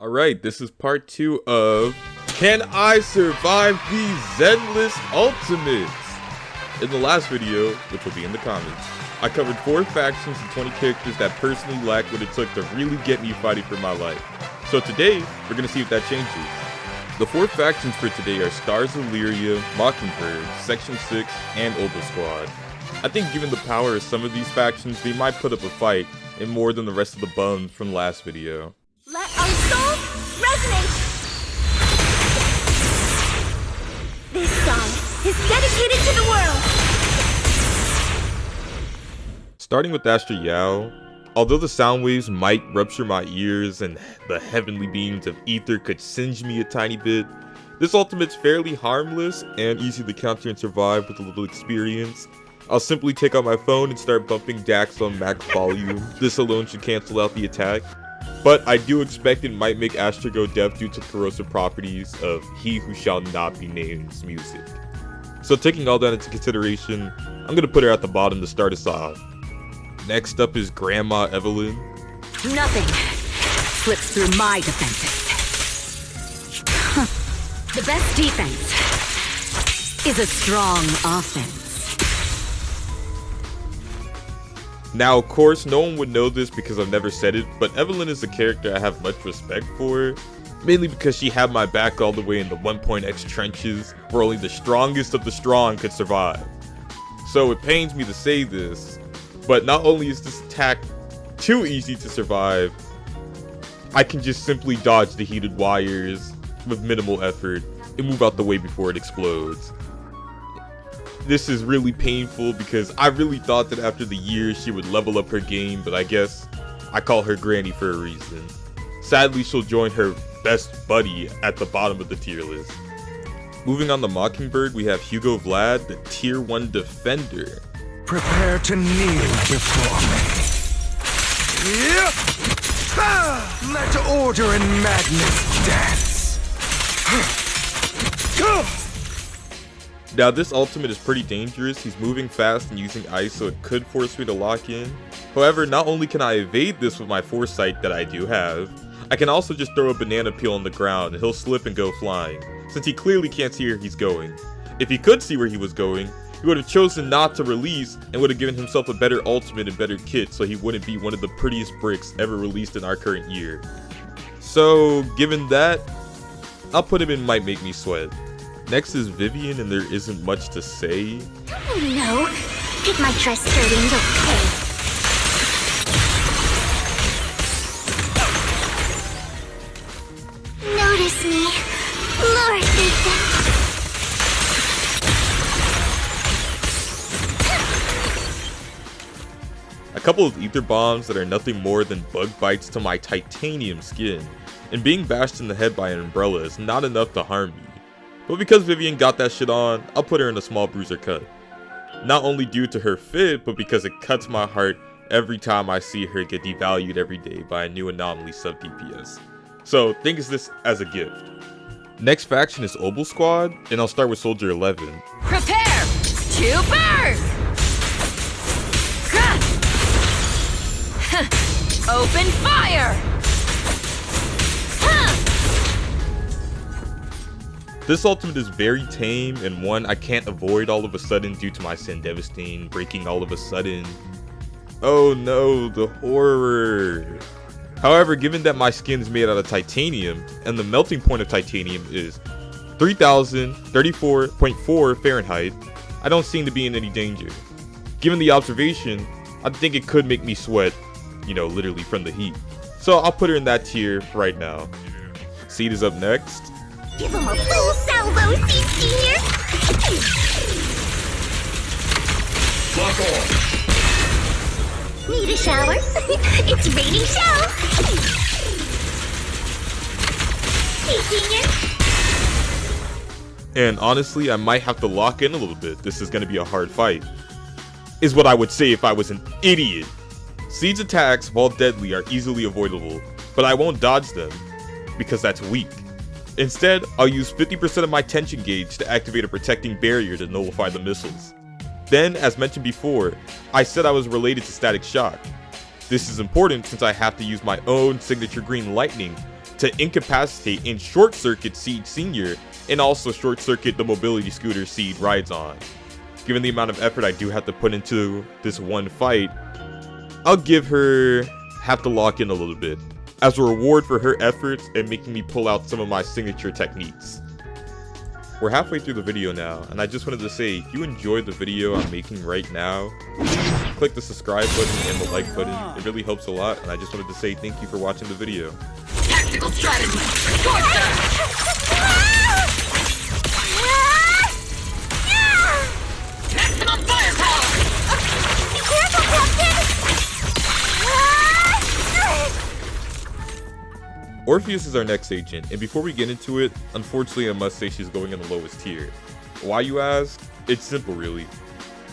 Alright, this is part 2 of Can I Survive the Zenless Ultimates? In the last video, which will be in the comments, I covered 4 factions and 20 characters that personally lack what it took to really get me fighting for my life. So today, we're gonna see if that changes. The 4 factions for today are Stars of Yria, Mockingbird, Section 6, and Opal Squad. I think given the power of some of these factions, they might put up a fight, and more than the rest of the bums from the last video. Let our souls resonate! This song is dedicated to the world! Starting with Astro Yao, although the sound waves might rupture my ears and the heavenly beams of ether could singe me a tiny bit, this ultimate's fairly harmless and easy to counter and survive with a little experience. I'll simply take out my phone and start bumping Dax on max volume. This alone should cancel out the attack. But I do expect it might make Astro go deaf due to the corrosive properties of He Who Shall Not Be Named's music. So taking all that into consideration, I'm gonna put her at the bottom to start us off. Next up is Grandma Evelyn. Nothing slips through my defenses. The best defense is a strong offense. Now, of course, no one would know this because I've never said it, but Evelyn is a character I have much respect for, mainly because she had my back all the way in the 1.x trenches, where only the strongest of the strong could survive. So it pains me to say this, but not only is this attack too easy to survive, I can just simply dodge the heated wires with minimal effort and move out the way before it explodes. This is really painful because I really thought that after the years she would level up her game, but I guess I call her Granny for a reason. Sadly, she'll join her best buddy at the bottom of the tier list. Moving on to Mockingbird, we have Hugo Vlad, the tier 1 defender. Prepare to kneel before me. Yep. Let order and madness dance. Go! Now this ultimate is pretty dangerous. He's moving fast and using ice, so it could force me to lock in. However, not only can I evade this with my foresight that I do have, I can also just throw a banana peel on the ground and he'll slip and go flying, since he clearly can't see where he's going. If he could see where he was going, he would have chosen not to release and would have given himself a better ultimate and better kit, so he wouldn't be one of the prettiest bricks ever released in our current year. So given that, I'll put him in Might Make Me Sweat. Next is Vivian, and there isn't much to say. Oh no, pick my trust skirt and you'll pay. Notice me, Lord Ethan. A couple of ether bombs that are nothing more than bug bites to my titanium skin, and being bashed in the head by an umbrella is not enough to harm me. But because Vivian got that shit on, I'll put her in a small bruiser cut. Not only due to her fit, but because it cuts my heart every time I see her get devalued every day by a new anomaly sub DPS. So think of this as a gift. Next faction is Opal Squad, and I'll start with Soldier 11. Prepare to burn! Open fire! This ultimate is very tame and one I can't avoid all of a sudden due to my Sandevastain breaking all of a sudden. Oh no, the horror. However, given that my skin is made out of titanium and the melting point of titanium is 3034.4 Fahrenheit, I don't seem to be in any danger. Given the observation, I think it could make me sweat, you know, literally from the heat. So I'll put her in that tier right now. Seed is up next. Give him a full salvo, Senior! Lock on. Need a shower? It's raining show! Hey, Senior! And honestly, I might have to lock in a little bit. This is going to be a hard fight. Is what I would say if I was an idiot. Seed's attacks, while deadly, are easily avoidable, but I won't dodge them, because that's weak. Instead, I'll use 50% of my tension gauge to activate a protecting barrier to nullify the missiles. Then, as mentioned before, I said I was related to Static Shock. This is important since I have to use my own signature green lightning to incapacitate and short-circuit Seed Senior, and also short-circuit the mobility scooter Seed rides on. Given the amount of effort I do have to put into this one fight, I'll have to lock in a little bit, as a reward for her efforts and making me pull out some of my signature techniques. We're halfway through the video now, and I just wanted to say, if you enjoyed the video I'm making right now, please click the subscribe button and the like button. It really helps a lot, and I just wanted to say thank you for watching the video. Tactical strategy! Maximum firepower! Be careful, Captain! Orpheus is our next agent, and before we get into it, unfortunately I must say she's going in the lowest tier. Why, you ask? It's simple, really.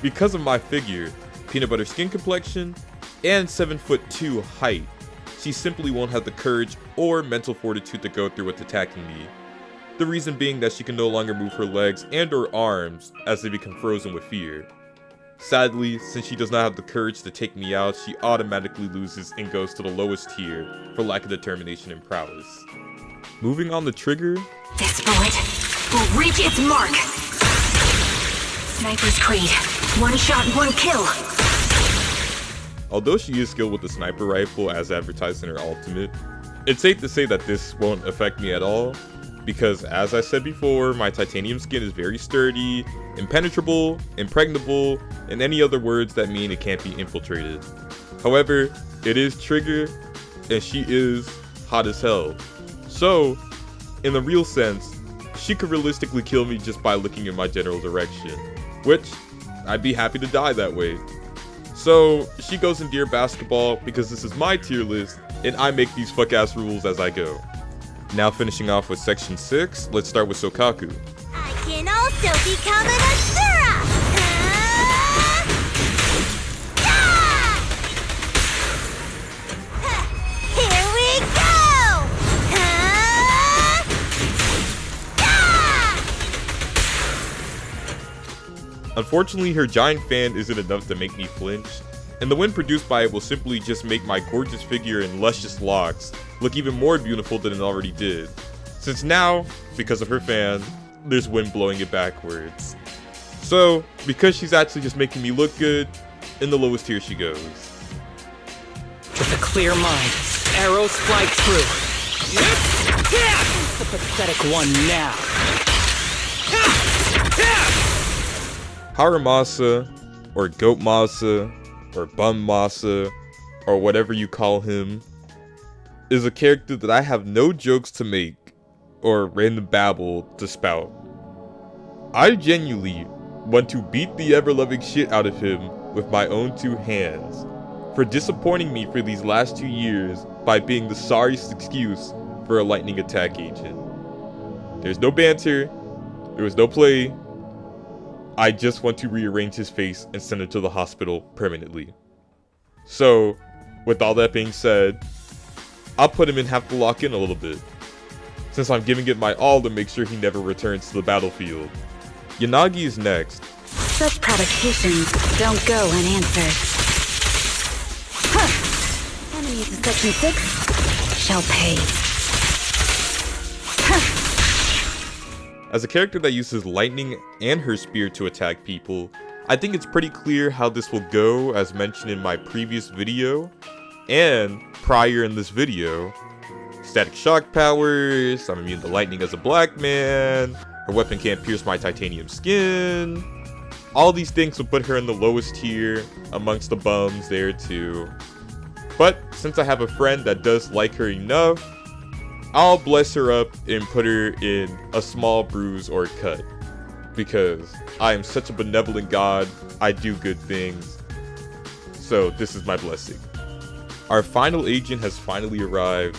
Because of my figure, peanut butter skin complexion, and 7'2" height, she simply won't have the courage or mental fortitude to go through with attacking me. The reason being that she can no longer move her legs and or arms as they become frozen with fear. Sadly, since she does not have the courage to take me out, she automatically loses and goes to the lowest tier for lack of determination and prowess. Moving on to Trigger. This bullet will reach its mark. Sniper's Creed. One shot, one kill. Although she is skilled with the sniper rifle as advertised in her ultimate, it's safe to say that this won't affect me at all, because as I said before, my titanium skin is very sturdy, impenetrable, impregnable, and any other words that mean it can't be infiltrated. However, it is Trigger, and she is hot as hell. So, in the real sense, she could realistically kill me just by looking in my general direction, which I'd be happy to die that way. So, she goes in Dear Basketball because this is my tier list, and I make these fuck-ass rules as I go. Now finishing off with section 6, let's start with Sokaku. I can also become an Asura! Here we go! Unfortunately, her giant fan isn't enough to make me flinch, and the wind produced by it will simply just make my gorgeous figure and luscious locks look even more beautiful than it already did, since now, because of her fan, there's wind blowing it backwards. So, because she's actually just making me look good, in the lowest tier she goes. With a clear mind, arrows fly through. The pathetic one now. Haramasa, or Goat Masa, or Bum Masa, or whatever you call him, is a character that I have no jokes to make or random babble to spout. I genuinely want to beat the ever-loving shit out of him with my own two hands for disappointing me for these last 2 years by being the sorriest excuse for a lightning attack agent. There's no banter, there was no play. I just want to rearrange his face and send him to the hospital permanently. So, with all that being said, I'll put him in Have to Lock In a little bit, since I'm giving it my all to make sure he never returns to the battlefield. Yanagi is next. Such provocations don't go unanswered. Huh. Enemies in section 6 shall pay. As a character that uses lightning and her spear to attack people, I think it's pretty clear how this will go, as mentioned in my previous video and prior in this video. Static shock powers, I'm immune to lightning as a black man, her weapon can't pierce my titanium skin. All these things will put her in the lowest tier amongst the bums there too. But since I have a friend that does like her enough, I'll bless her up and put her in a small bruise or cut, because I am such a benevolent god, I do good things, so this is my blessing. Our final agent has finally arrived,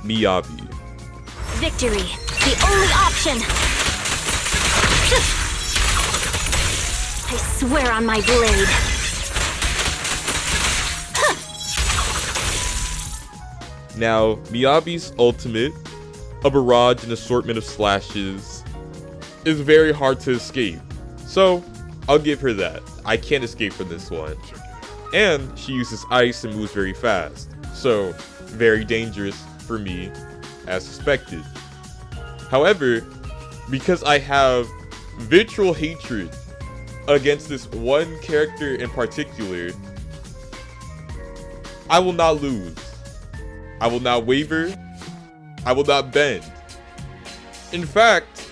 Miyabi. Victory, the only option! I swear on my blade! Now, Miyabi's ultimate, a barrage and assortment of slashes, is very hard to escape. So, I'll give her that. I can't escape from this one. And she uses ice and moves very fast. So, very dangerous for me. as suspected. However, because I have visceral hatred against this one character in particular, I will not lose. I will not waver. I will not bend. In fact,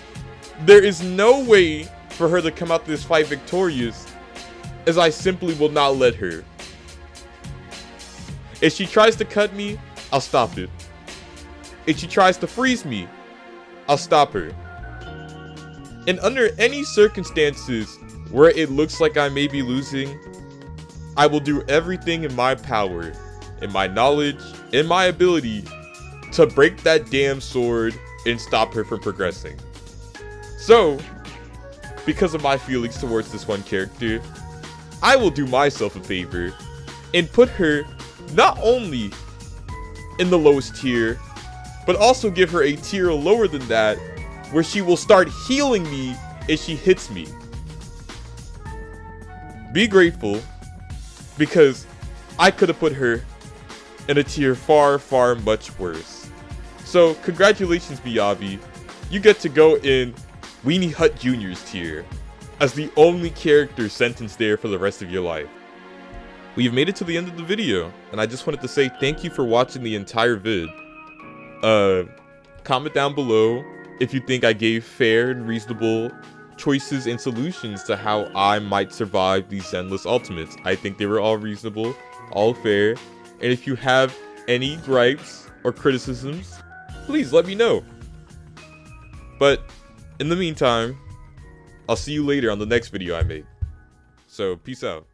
there is no way for her to come out this fight victorious, as I simply will not let her. If she tries to cut me, I'll stop it. If she tries to freeze me, I'll stop her. And under any circumstances where it looks like I may be losing, I will do everything in my power, in my knowledge, in my ability to break that damn sword and stop her from progressing. So, because of my feelings towards this one character, I will do myself a favor and put her not only in the lowest tier, but also give her a tier lower than that, where she will start healing me if she hits me. Be grateful, because I could have put her in a tier far, far much worse. So congratulations, Miyavi. You get to go in Weenie Hut Jr.'s tier as the only character sentenced there for the rest of your life. We've made it to the end of the video, and I just wanted to say thank you for watching the entire vid. Comment down below if you think I gave fair and reasonable choices and solutions to how I might survive these Zenless ultimates. I think they were all reasonable, all fair, and if you have any gripes or criticisms, please let me know. But in the meantime, I'll see you later on the next video I make. So peace out.